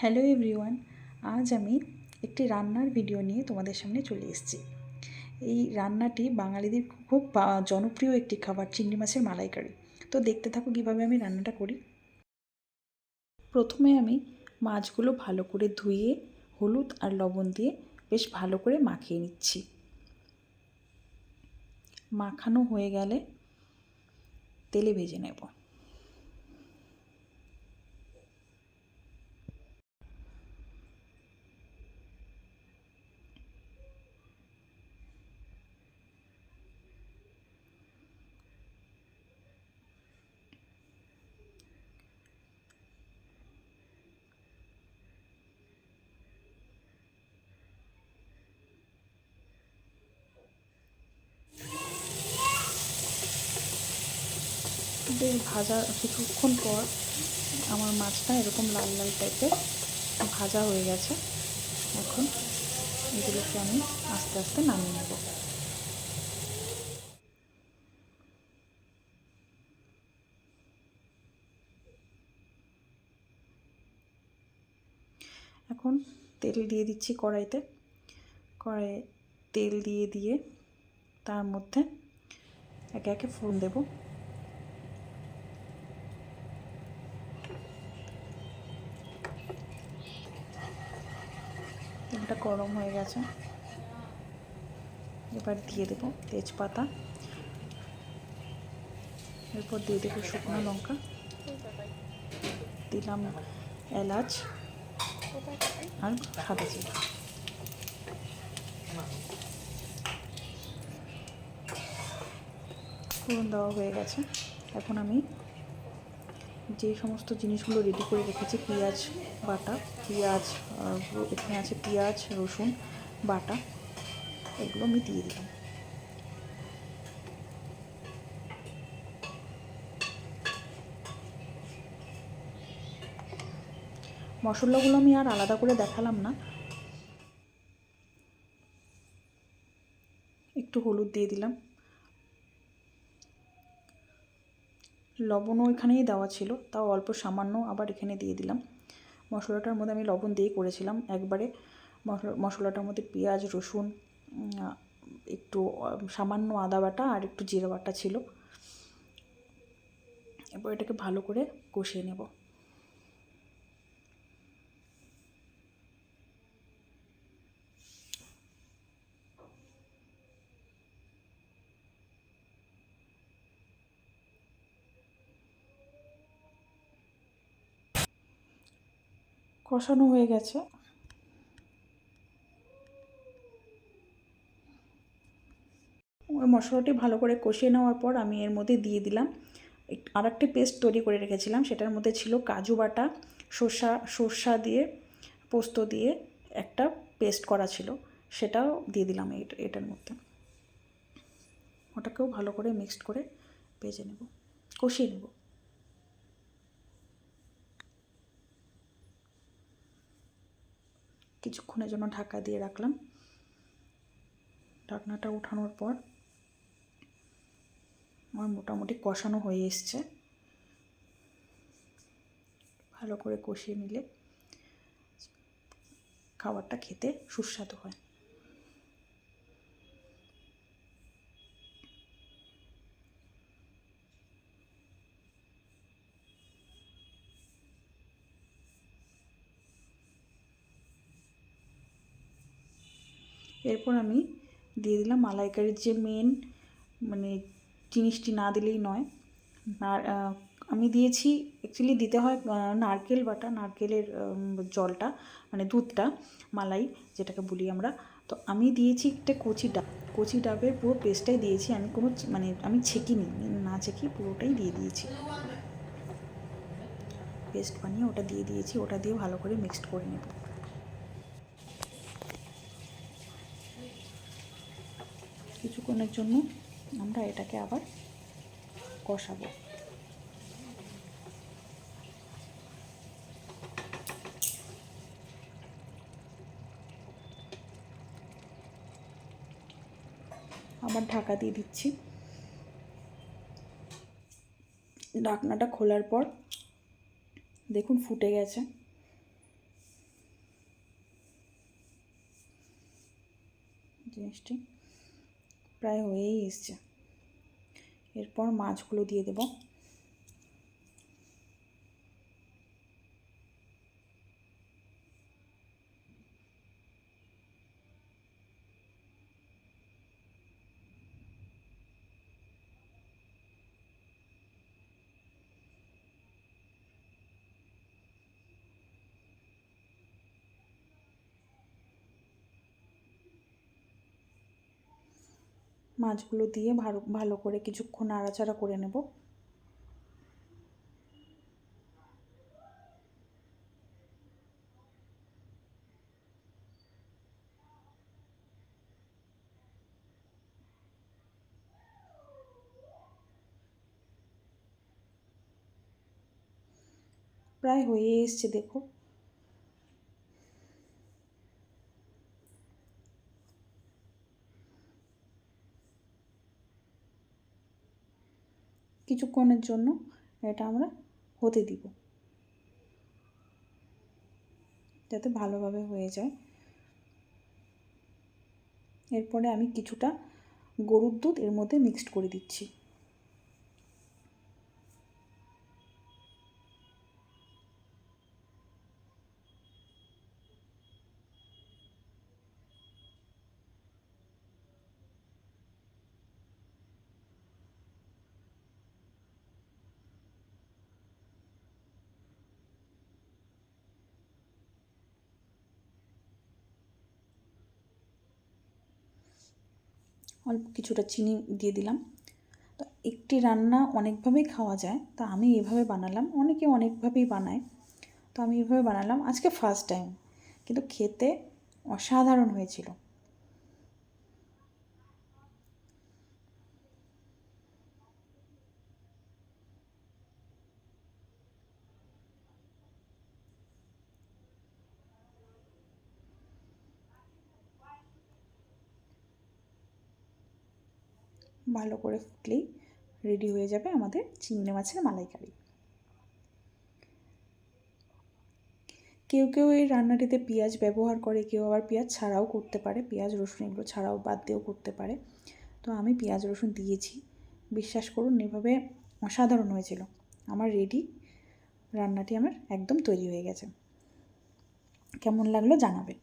Hello everyone, আজ আমি একটি রান্নার ভিডিও নিয়ে তোমাদের সামনে চলে এসেছি। এই রান্নাটি বাঙালিদের খুব জনপ্রিয় একটি খাবার, চিংড়ি মাছের মালাইকারি। তো দেখতে থাকো কীভাবে আমি রান্নাটা করি। প্রথমে আমি মাছগুলো ভালো করে ধুয়ে হলুদ আর লবণ দিয়ে বেশ ভালো করে মাখিয়ে নিচ্ছি। মাখানো হয়ে গেলে তেলে ভেজে নেব। বেশ ভাজা কিছুক্ষণ পর আমার মাছটা এরকম লাল লাল টাইপের ভাজা হয়ে গেছে। এখন এগুলোকে আমি আস্তে আস্তে নামিয়ে নেব। এখন তেল দিয়ে দিচ্ছি কড়াইতে। কড়াইয়ে তেল দিয়ে তার মধ্যে একে একে ফোড়ন দেব। তেলটা গরম হয়ে গেছে, এবার দিয়ে দেবো তেজপাতা, এরপর দিয়ে দেবো শুকনো লঙ্কা, দিলাম এলাচ আর সাদা জিরা। ফোড়ন দেওয়া হয়ে গেছে। এখন আমি যে সমস্ত জিনিসগুলো রেডি করে রেখেছি, পেঁয়াজ বাটা, এখানে আছে পেঁয়াজ রসুন বাটা, এগুলো আমি দিয়ে দিলাম। মশলাগুলো আমি আর আলাদা করে দেখালাম না। একটু হলুদ দিয়ে দিলাম, লবণও এখানেই দেওয়া ছিল, তাও অল্প সামান্য আবার এখানে দিয়ে দিলাম। মশলাটার মধ্যে আমি লবণ দিয়ে করেছিলাম একবারে। মশলাটার মধ্যে পেঁয়াজ রসুন, একটু সামান্য আদা বাটা আর একটু জিরা বাটা ছিল। এরপর এটাকে ভালো করে কষিয়ে নেব। কষানো হয়ে গেছে। ওই মশলাটি ভালো করে কষিয়ে নেওয়ার পর আমি এর মধ্যে দিয়ে দিলাম আর একটি পেস্ট তৈরি করে রেখেছিলাম। সেটার মধ্যে ছিল কাজু বাটা, সর্ষা দিয়ে, পোস্ত দিয়ে একটা পেস্ট করা ছিল, সেটাও দিয়ে দিলাম এটার মধ্যে। ওটাকেও ভালো করে মিক্সড করে ভেজে নেব, কষিয়ে নেব। কিছুক্ষণের জন্য ঢাকা দিয়ে রাখলাম। ঢাকনাটা উঠানোর পর আমার মোটামুটি কষানো হয়ে এসছে। ভালো করে কষিয়ে নিলে খাবারটা খেতে সুস্বাদু হয়। এরপর আমি দিয়ে দিলাম মালাইকারির যে মেন জিনিসটি না দিলেই নয়, আমি দিয়েছি, অ্যাকচুয়ালি দিতে হয় নারকেল বাটা, নারকেলের জলটা, দুধটা, মালাই যেটাকে বলি আমরা। তো আমি দিয়েছি একটা কচি ডাবের পুরো পেস্টটাই দিয়েছি। আমি কোনো আমি ছেঁকিনি, না ছেঁকি পুরোটাই দিয়ে দিয়েছি। পেস্ট বানিয়ে ওটা দিয়ে দিয়েছি। ওটা দিয়ে ভালো করে মিক্সড করে নেব। কিছুক্ষণের জন্য আমরা এটাকে আবার কষাবো। আবার ঢাকা দিয়ে দিচ্ছি। ঢাকনাটা খোলার পর দেখুন ফুটে গেছে। জিনিসটি প্রায় হয়েই এসছে। এরপর মাছগুলো দিয়ে দেব। মাছগুলো দিয়ে ভালো করে কিছুক্ষণ নাড়াচাড়া করে নেব। প্রায় হয়ে এসছে দেখো। কিছুক্ষণের জন্য এটা আমরা হতে দিব, যাতে ভালোভাবে হয়ে যায়। এরপরে আমি কিছুটা গরুর দুধ এর মধ্যে মিক্সড করে দিচ্ছি। অল্প কিছুটা চিনি দিয়ে দিলাম। তো একটি রান্না অনেকভাবেই খাওয়া যায়, তো আমি এভাবে বানালাম। অনেকে অনেকভাবেই বানায়, তো আমি এভাবে বানালাম আজকে ফার্স্ট টাইম, কিন্তু খেতে অসাধারণ হয়েছিল। ভালো করে ফুটলেই রেডি হয়ে যাবে আমাদের চিংড়ি মাছের মালাইকারি। কেউ কেউ এই রান্নাটিতে পেঁয়াজ ব্যবহার করে, কেউ আবার পেঁয়াজ ছাড়াও করতে পারে, পেঁয়াজ রসুন এগুলো ছাড়াও বাদ দিয়েও করতে পারে। তো আমি পেঁয়াজ রসুন দিয়েছি। বিশ্বাস করুন এভাবে অসাধারণ হয়েছিল। আমার রেডি, রান্নাটি আমার একদম তৈরি হয়ে গেছে। কেমন লাগলো জানাবেন।